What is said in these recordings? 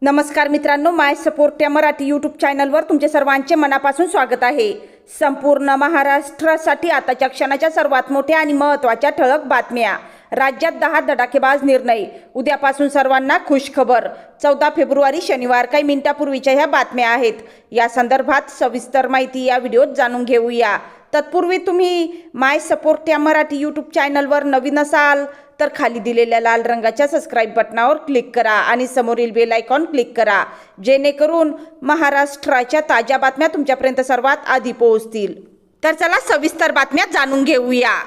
नमस्कार मित्रांनो, माय सपोर्ट या मराठी यूट्यूब चॅनलवर तुमचे सर्वांचे मनापासून स्वागत आहे। संपूर्ण महाराष्ट्रासाठी आताच्या क्षणाच्या सर्वात मोठ्या आणि महत्त्वाच्या ठळक बातम्या। राज्यात 10 धडाकेबाज निर्णय, उद्यापासून सर्वांना खुशखबर। 14 फेब्रुवारी शनिवार, काही मिनिटापूर्वीच्या ह्या बातम्या आहेत। या संदर्भात सविस्तर माहिती या व्हिडिओत जाणून घेऊया। तत्पूर्वी तुम्ही माय सपोर्ट या मराठी यूट्यूब चॅनलवर नवीन असाल तर खाली दिलेल्या लाल रंगाच्या सबस्क्राइब बटनावर क्लिक करा आणि समोरील बेल आयकॉन क्लिक करा, जेणेकरून महाराष्ट्राच्या ताज्या बातम्या तुमच्यापर्यंत सर्वात आधी पोहोचतील। तर चला सविस्तर बातम्या जाणून घेऊया।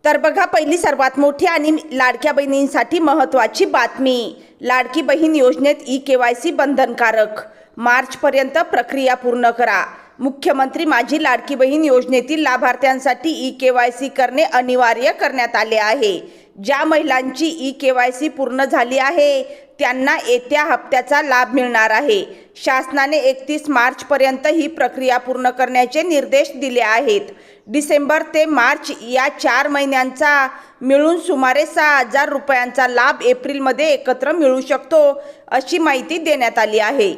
तर बघा, पहिली सर्वात मोठी आणि लाडक्या बहिणींसाठी महत्त्वाची बातमी। लाडकी बहीण योजनेत ई-केवायसी बंधनकारक, मार्चपर्यंत प्रक्रिया पूर्ण करा। मुख्यमंत्री माझी लाडकी बहीण योजनेतील लाभार्थ्यांसाठी ई-केवायसी करणे अनिवार्य करण्यात आले आहे। ज्या महिलांची ई-केवायसी पूर्ण झाली आहे त्यांना येत्या हप्त्याचा लाभ मिळणार आहे। शासनाने 31 मार्चपर्यंत ही प्रक्रिया पूर्ण करण्याचे निर्देश दिले आहेत। डिसेंबर ते मार्च या 4 महिन्यांचा मिळून सुमारे 6,000 रुपयांचा लाभ एप्रिलमध्ये एकत्र मिळू शकतो, अशी माहिती देण्यात आली आहे।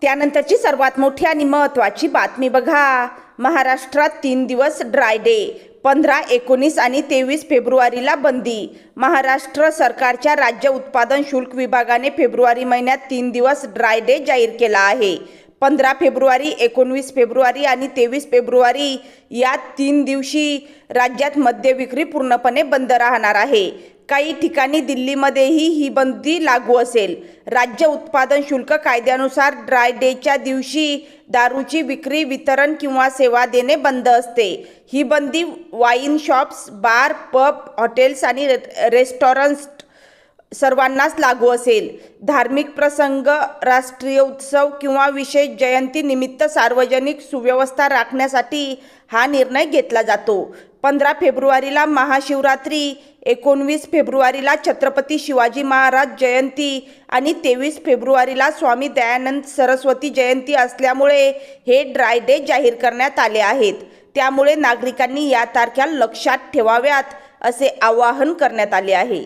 त्यानंतरची सर्वात मोठी आणि महत्त्वाची बातमी बघा, महाराष्ट्रात 3 दिवस ड्राय डे, 15, 19 आणि 23 फेब्रुवारीला बंदी। महाराष्ट्र सरकारच्या राज्य उत्पादन शुल्क विभागाने फेब्रुवारी महिन्यात 3 दिवस ड्राय डे जाहीर केला आहे। 15 फेब्रुवारी, 19 फेब्रुवारी आणि 23 फेब्रुवारी या 3 दिवशी राज्यात मद्य विक्री पूर्णपणे बंद राहणार आहे। काही ठिकाणी दिल्लीमध्येही ही बंदी लागू असेल। राज्य उत्पादन शुल्क कायद्यानुसार ड्राय डेच्या दिवशी दारूची विक्री, वितरण किंवा सेवा देणे बंद असते। ही बंदी वाईन शॉप्स, बार, पब, हॉटेल्स आणि रेस्टॉरंट्स सर्वांनाच लागू असेल। धार्मिक प्रसंग, राष्ट्रीय उत्सव किंवा विशेष जयंती निमित्त सार्वजनिक सुव्यवस्था राखण्यासाठी हा निर्णय घेतला जातो। 15 फेब्रुवारीला महाशिवरात्री, 19 फेब्रुवारीला छत्रपती शिवाजी महाराज जयंती आणि 23 फेब्रुवारीला स्वामी दयानंद सरस्वती जयंती असल्यामुळे हे ड्राय डे जाहीर करण्यात आले आहेत। त्यामुळे नागरिकांनी या तारखा लक्षात ठेवाव्यात, असे आवाहन करण्यात आले आहे।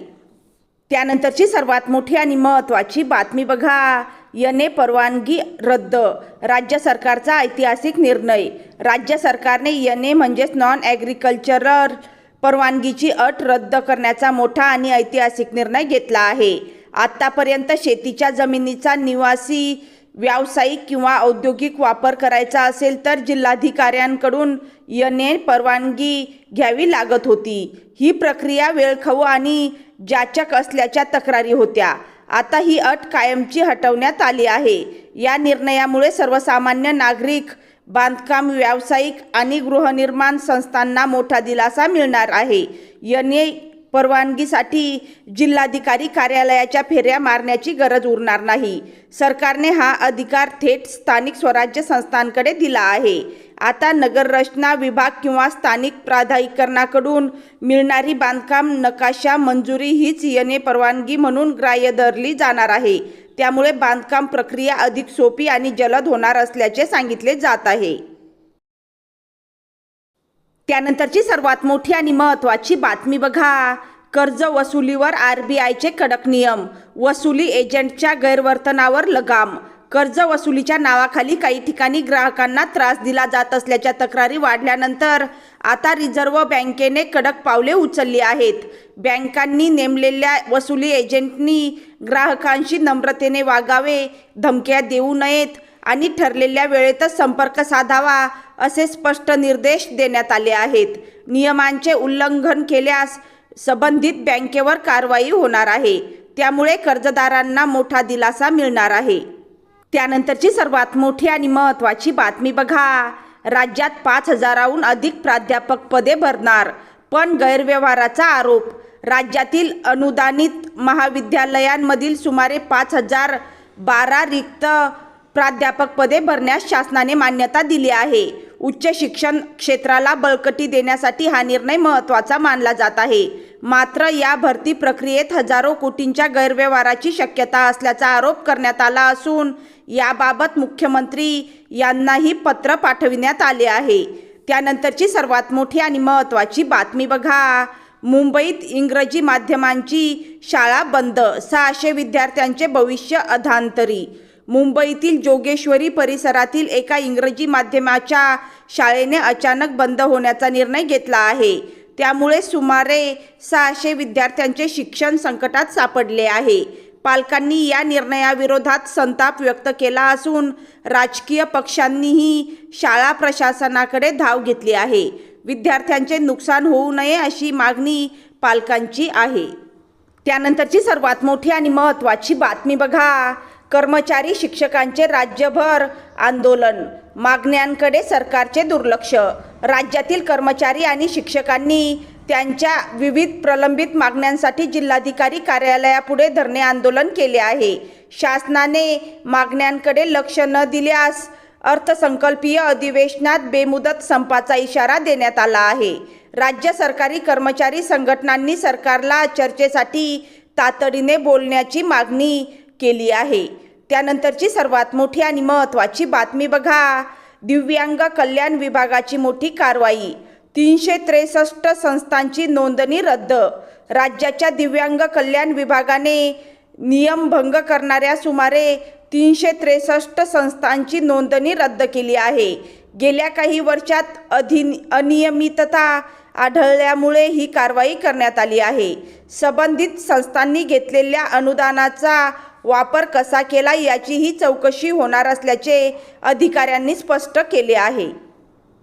त्यानंतरची सर्वात मोठी आणि महत्त्वाची बातमी बघा, एनए परवानगी रद्द, राज्य सरकारचा ऐतिहासिक निर्णय। राज्य सरकारने एनए म्हणजेच नॉन ॲग्रिकल्चरल परवानगीची अट रद्द करण्याचा मोठा आणि ऐतिहासिक निर्णय घेतला आहे। आतापर्यंत शेतीच्या जमिनीचा निवासी, व्यावसायिक किंवा औद्योगिक वापर करायचा असेल तर जिल्हाधिकाऱ्यांकडून एनए परवानगी घ्यावी लागत होती। ही प्रक्रिया वेळखाऊ आणि जाचक असल्याच्या तक्रारी होत्या। आता ही अट कायमची हटवण्यात आली आहे। या निर्णयामुळे सर्वसामान्य नागरिक, बांधकाम व्यावसायिक आणि गृहनिर्माण संस्थांना मोठा दिलासा मिळणार आहे। एनए परवानगीसाठी जिल्हाधिकारी कार्यालयाच्या फेऱ्या मारण्याची गरज उरणार नाही। सरकारने हा अधिकार थेट स्थानिक स्वराज्य संस्थांकडे दिला आहे। आता नगररचना विभाग किंवा स्थानिक प्राधिकरणाकडून मिळणारी बांधकाम नकाशा मंजुरी हीच एनए परवानगी म्हणून ग्राह्य धरली जाणार आहे। त्यामुळे बांधकाम प्रक्रिया अधिक सोपी आणि जलद होणार असल्याचे सांगितले जात आहे। त्यानंतरची सर्वात मोठी आणि महत्त्वाची बातमी बघा, कर्ज वसुलीवर आरबीआयचे कडक नियम, वसुली एजंटच्या गैरवर्तनावर लगाम। कर्ज वसुलीच्या नावाखाली काही ठिकाणी ग्राहकांना त्रास दिला जात असल्याच्या तक्रारी वाढल्यानंतर आता रिझर्व्ह बँकेने कडक पावले उचलली आहेत। बँकांनी नेमलेल्या वसुली एजंटनी ग्राहकांशी नम्रतेने वागावे, धमक्या देऊ नयेत आणि ठरलेल्या वेळेतच संपर्क साधावा, असे स्पष्ट निर्देश देण्यात आले आहेत। नियमांचे उल्लंघन केल्यास संबंधित बँकेवर कारवाई होणार आहे। त्यामुळे कर्जदारांना मोठा दिलासा मिळणार आहे। त्यानंतरची सर्वात मोठी आणि महत्त्वाची बातमी बघा, राज्यात 5,000हून अधिक प्राध्यापक पदे भरणार, पण गैरव्यवहाराचा आरोप। राज्यातील अनुदानित महाविद्यालयांमधील सुमारे 5,012 रिक्त प्राध्यापक पदे भरण्यास शासनाने मान्यता दिली आहे। उच्च शिक्षण क्षेत्राला बळकटी देण्यासाठी हा निर्णय महत्त्वाचा मानला जात आहे। मात्र या भरती प्रक्रियेत हजारो कोटींच्या गैरव्यवहाराची शक्यता असल्याचा आरोप करण्यात आला असून याबाबत मुख्यमंत्री यांनाही पत्र पाठविण्यात आले आहे। त्यानंतरची सर्वात मोठी आणि महत्त्वाची बातमी बघा, मुंबईत इंग्रजी माध्यमांची शाळा बंद, 600 विद्यार्थ्यांचे भविष्य अधांतरी. मुंबईतील जोगेश्वरी परिसरातील एका इंग्रजी माध्यमाच्या शाळेने अचानक बंद होण्याचा निर्णय घेतला आहे. त्यामुळे सुमारे 600 विद्यार्थ्यांचे शिक्षण संकटात सापडले आहे. पालकांनी या निर्णयाविरोधात संताप व्यक्त केला असून राजकीय पक्षांनीही शाळा प्रशासनाकडे धाव घेतली आहे. विद्यार्थ्यांचे नुकसान होऊ नये अशी मागणी पालकांची आहे. त्यानंतरची सर्वात मोठी आणि महत्त्वाची बातमी बघा. कर्मचारी शिक्षकांचे राज्यभर आंदोलन, मागण्यांकडे सरकारचे दुर्लक्ष. राज्यातील कर्मचारी आणि शिक्षकांनी त्यांच्या विविध प्रलंबित मागण्यांसाठी जिल्हाधिकारी कार्यालयापुढे धरणे आंदोलन केले आहे. शासनाने मागण्यांकडे लक्ष न दिल्यास अर्थसंकल्पीय अधिवेशनात बेमुदत संपाचा इशारा देण्यात आला आहे. राज्य सरकारी कर्मचारी संघटनांनी सरकारला चर्चेसाठी तातडीने बोलण्याची मागणी केली आहे. त्यानंतरची सर्वात मोठी आणि महत्त्वाची बातमी बघा. दिव्यांग कल्याण विभागाची मोठी कारवाई, 363 संस्थांची नोंदणी रद्द. राज्याच्या दिव्यांग कल्याण विभागाने नियमभंग करणाऱ्या सुमारे 363 संस्थांची नोंदणी रद्द केली आहे. गेल्या काही वर्षात अनियमितता आढळल्यामुळे ही कारवाई करण्यात आली आहे. संबंधित संस्थांनी घेतलेल्या अनुदानाचा वापर कसा केला याचीही चौकशी होणार असल्याचे अधिकाऱ्यांनी स्पष्ट केले आहे.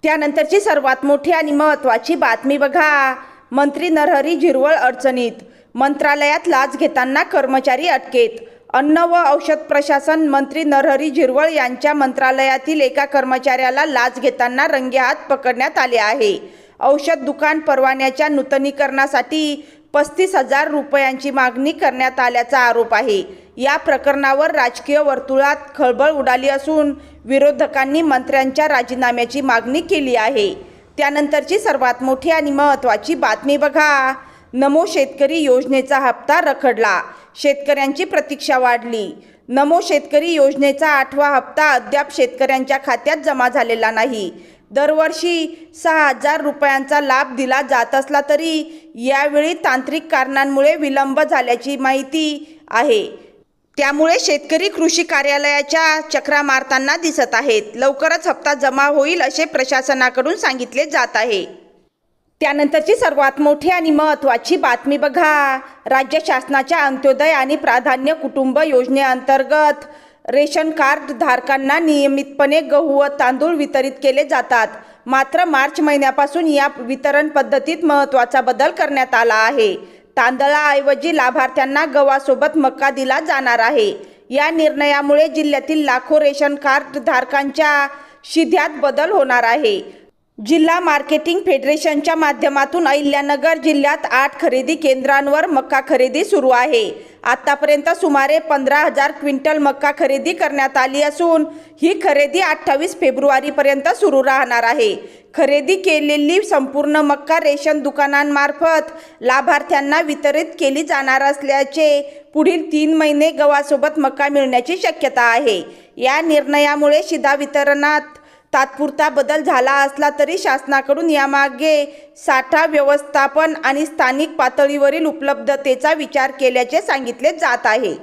त्यानंतरची सर्वात मोठी आणि महत्त्वाची बातमी बघा. मंत्री नरहरी झिरवळ अडचणीत, मंत्रालयात लाच घेताना कर्मचारी अटकेत. अन्न व औषध प्रशासन मंत्री नरहरी झिरवळ यांच्या मंत्रालयातील एका कर्मचाऱ्याला लाच घेताना रंगेहात पकडण्यात आले आहे. औषध दुकान परवान्याच्या नूतनीकरणासाठी 35,000 रुपयांची मागणी करण्यात आल्याचा आरोप आहे. या प्रकरणावर राजकीय वर्तुळात खळबळ उडाली असून विरोधकांनी मंत्र्यांच्या राजीनाम्याची मागणी केली आहे. त्यानंतरची सर्वात मोठी आणि महत्त्वाची बातमी बघा. नमो शेतकरी योजनेचा हप्ता रखडला, शेतकऱ्यांची प्रतीक्षा वाढली. नमो शेतकरी योजनेचा 8वा हप्ता अद्याप शेतकऱ्यांच्या खात्यात जमा झालेला नाही. दरवर्षी 6,000 रुपयांचा लाभ दिला जात असला तरी यावेळी तांत्रिक कारणांमुळे विलंब झाल्याची माहिती आहे. त्यामुळे शेतकरी कृषी कार्यालयाच्या चक्रा मारताना दिसत आहेत. लवकरच हप्ता जमा होईल असे प्रशासनाकडून सांगितले जात आहे. त्यानंतरची सर्वात मोठी आणि महत्त्वाची बातमी बघा. राज्य शासनाच्या अंत्योदय आणि प्राधान्य कुटुंब योजनेअंतर्गत रेशन कार्ड धारकांना नियमितपणे गहू व तांदूळ वितरित केले जातात. मात्र मार्च महिन्यापासून या वितरण पद्धतीत महत्त्वाचा बदल करण्यात आला आहे. तांदळाऐवजी लाभार्थ्यांना गव्हासोबत मका दिला जाणार आहे. या निर्णयामुळे जिल्ह्यातील लाखो रेशन कार्ड धारकांच्या शिध्यात बदल होणार आहे. जिल्हा मार्केटिंग फेडरेशनच्या माध्यमातून अहिल्यानगर जिल्ह्यात 8 खरेदी केंद्रांवर मका खरेदी सुरू आहे. आतापर्यंत सुमारे 15,000 क्विंटल मका खरेदी करण्यात आली असून ही खरेदी 28 फेब्रुवारीपर्यंत सुरू राहणार आहे. खरेदी केलेली संपूर्ण मका रेशन दुकानांमार्फत लाभार्थ्यांना वितरित केली जाणार असल्याचे पुढील 3 महिने गव्हासोबत मका मिळण्याची शक्यता आहे. या निर्णयामुळे शिधा वितरणात तात्पुरता बदल झाला असला तरी शासनाकडून यामागे साठा व्यवस्थापन आणि स्थानिक पातळीवरील उपलब्धतेचा विचार केल्याचे सांगितले जात आहे.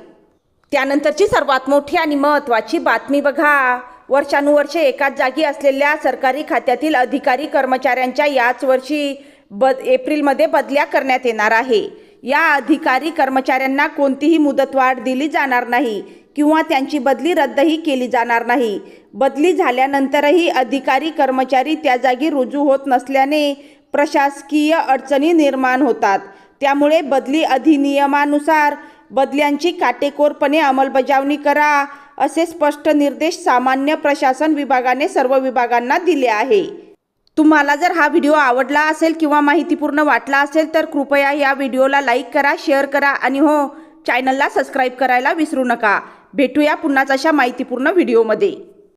त्यानंतरची सर्वात मोठी आणि महत्त्वाची बातमी बघा. वर्षानुवर्षे एकाच जागी असलेल्या सरकारी खात्यातील अधिकारी कर्मचाऱ्यांच्या याच वर्षी एप्रिलमध्ये बदल्या करण्यात येणार आहे. या अधिकारी कर्मचाऱ्यांना कोणतीही मुदतवाढ दिली जाणार नाही किंवा त्यांची बदली रद्दही केली जाणार नाही. बदली झाल्यानंतरही अधिकारी कर्मचारी त्या जागी रुजू होत नसल्याने प्रशासकीय अडचणी निर्माण होतात. त्यामुळे बदली अधिनियमानुसार बदल्यांची काटेकोरपणे अंमलबजावणी करा असे स्पष्ट निर्देश सामान्य प्रशासन विभागाने सर्व विभागांना दिले आहे. तुम्हाला जर हा व्हिडिओ आवडला असेल किंवा माहितीपूर्ण वाटला असेल तर कृपया या व्हिडिओला लाईक करा, शेअर करा आणि चॅनलला सबस्क्राईब करायला विसरू नका. भेटूया पुन्हाच अशा माहितीपूर्ण व्हिडिओमध्ये.